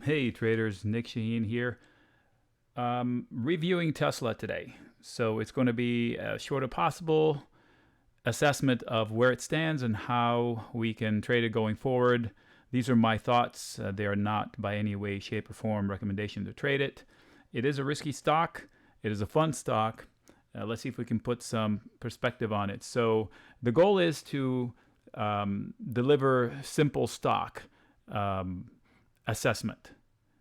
Hey traders, Nick Shaheen here. Reviewing Tesla today. So it's going to be as short as possible assessment of where it stands and how we can trade it going forward. These are my thoughts. They are not by any way, shape, or form recommendation to trade it. It is a risky stock. It is a fun stock. Let's see if we can put some perspective on it. So the goal is to deliver simple stock assessment.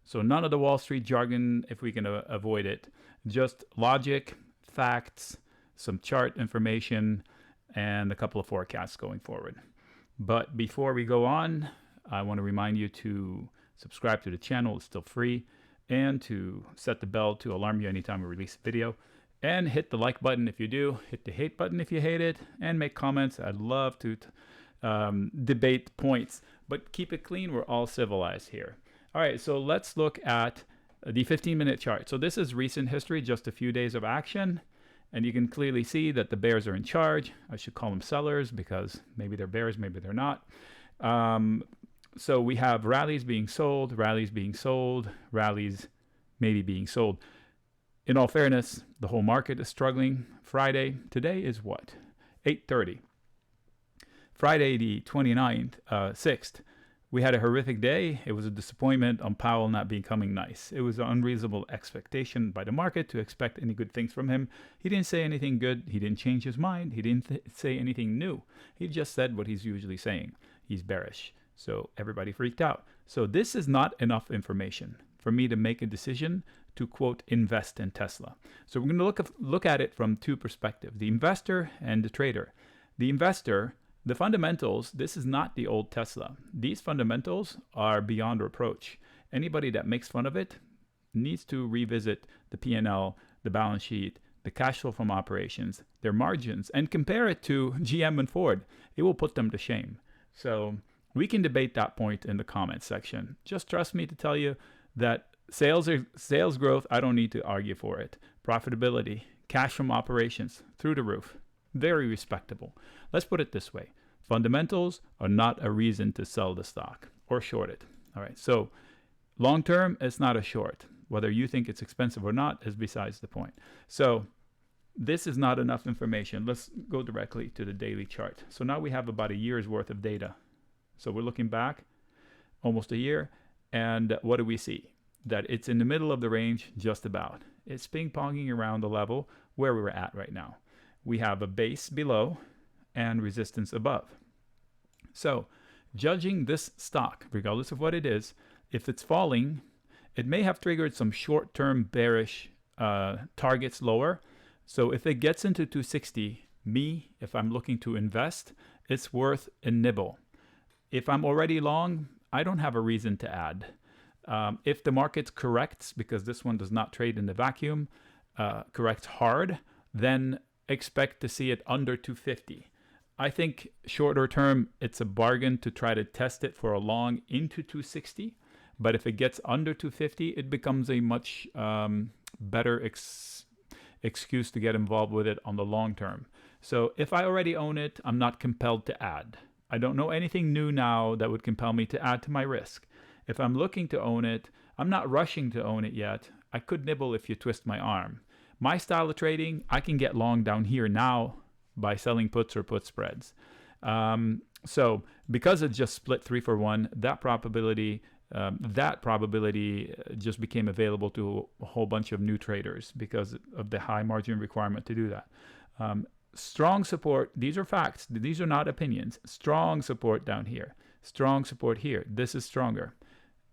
So none of the Wall Street jargon if we can avoid it. Just logic, facts, some chart information, and a couple of forecasts going forward. But before we go on, I want to remind you to subscribe to the channel. It's still free. And to set the bell to alarm you anytime we release a video. And hit the like button if you do. Hit the hate button if you hate it. And make comments. I'd love to debate points. But keep it clean. We're all civilized here. All right, so let's look at the 15-minute chart. So this is recent history, just a few days of action. And you can clearly see that the bears are in charge. I should call them sellers because maybe they're bears, maybe they're not. So we have rallies being sold, rallies maybe being sold. In all fairness, the whole market is struggling. Friday, today is what? 8:30. Friday the 29th, 6th. We had a horrific day. It was a disappointment on Powell not becoming nice. It was an unreasonable expectation by the market to expect any good things from him. He didn't say anything good. He didn't change his mind. He didn't say anything new. He just said what he's usually saying. He's bearish. So everybody freaked out. So this is not enough information for me to make a decision to, quote, invest in Tesla. So we're going to look at it from two perspectives, the investor and the trader. The investor, the fundamentals, this is not the old Tesla. These fundamentals are beyond reproach. Anybody that makes fun of it needs to revisit the P&L, the balance sheet, the cash flow from operations, their margins, and compare it to GM and Ford. It will put them to shame. So we can debate that point in the comments section. Just trust me to tell you that sales growth, I don't need to argue for it. Profitability, cash from operations, through the roof. Very respectable. Let's put it this way. Fundamentals are not a reason to sell the stock or short it. All right. So long term, it's not a short. Whether you think it's expensive or not is besides the point. So this is not enough information. Let's go directly to the daily chart. So now we have about a year's worth of data. So we're looking back almost a year. And what do we see? That it's in the middle of the range, just about. It's ping-ponging around the level where we're at right now. We have a base below and resistance above. So judging this stock, regardless of what it is, if it's falling, it may have triggered some short-term bearish targets lower. So if it gets into 260, if I'm looking to invest, it's worth a nibble. If I'm already long, I don't have a reason to add. If the market corrects, because this one does not trade in the vacuum, corrects hard, then expect to see it under 250. I think shorter term, it's a bargain to try to test it for a long into 260. But if it gets under 250, it becomes a much better excuse to get involved with it on the long term. So if I already own it, I'm not compelled to add. I don't know anything new now that would compel me to add to my risk. If I'm looking to own it, I'm not rushing to own it yet. I could nibble if you twist my arm. My style of trading, I can get long down here now by selling puts or put spreads. So because it just split 3-for-1, that probability just became available to a whole bunch of new traders because of the high margin requirement to do that. Strong support, these are facts. These are not opinions. Strong support down here. Strong support here. This is stronger.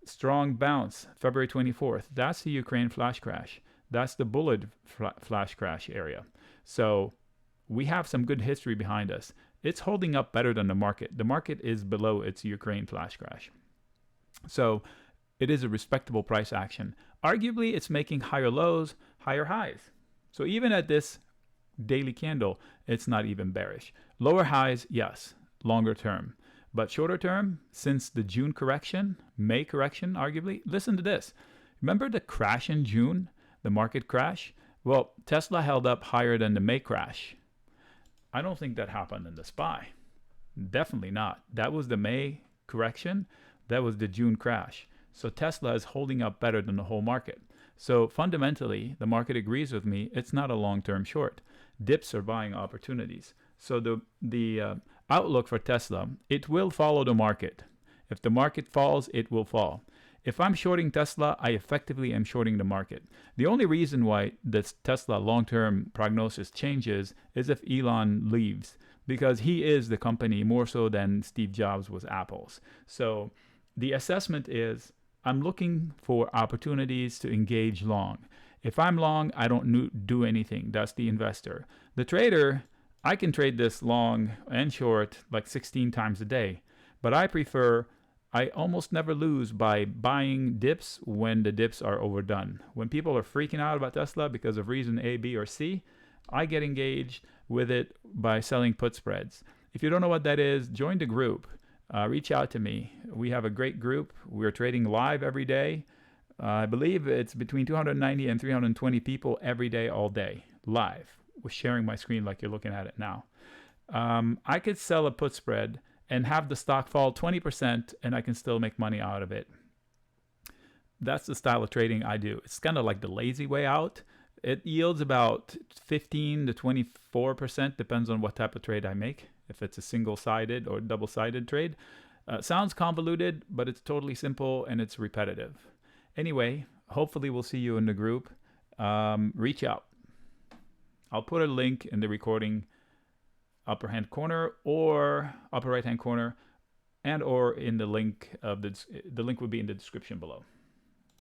Strong bounce, February 24th. That's the Ukraine flash crash. That's the Bullard flash crash area. So we have some good history behind us. It's holding up better than the market. The market is below its Ukraine flash crash. So it is a respectable price action. Arguably, it's making higher lows, higher highs. So even at this daily candle, it's not even bearish. Lower highs, yes, longer term. But shorter term, since the June correction, May correction, arguably, listen to this. Remember the crash in June, the market crash? Well, Tesla held up higher than the May crash. I don't think that happened in the SPY. Definitely not. That was the May correction. That was the June crash. So Tesla is holding up better than the whole market. So fundamentally, the market agrees with me. It's not a long-term short. Dips are buying opportunities. So the outlook for Tesla, it will follow the market. If the market falls, it will fall. If I'm shorting Tesla, I effectively am shorting the market. The only reason why this Tesla long-term prognosis changes is if Elon leaves, because he is the company more so than Steve Jobs was Apple's. So the assessment is I'm looking for opportunities to engage long. If I'm long, I don't do anything. That's the investor. The trader, I can trade this long and short like 16 times a day, but I almost never lose by buying dips when the dips are overdone. When people are freaking out about Tesla because of reason A, B, or C, I get engaged with it by selling put spreads. If you don't know what that is, join the group. Reach out to me. We have a great group. We're trading live every day. I believe it's between 290 and 320 people every day, all day, live. We're sharing my screen like you're looking at it now. I could sell a put spread and have the stock fall 20%, and I can still make money out of it. That's the style of trading I do. It's kind of like the lazy way out. It yields about 15 to 24%, depends on what type of trade I make, if it's a single-sided or double-sided trade. Sounds convoluted, but it's totally simple and it's repetitive. Anyway, hopefully we'll see you in the group. Reach out. I'll put a link in the recording upper hand corner or upper right hand corner, and or in the link of the link will be in the description below.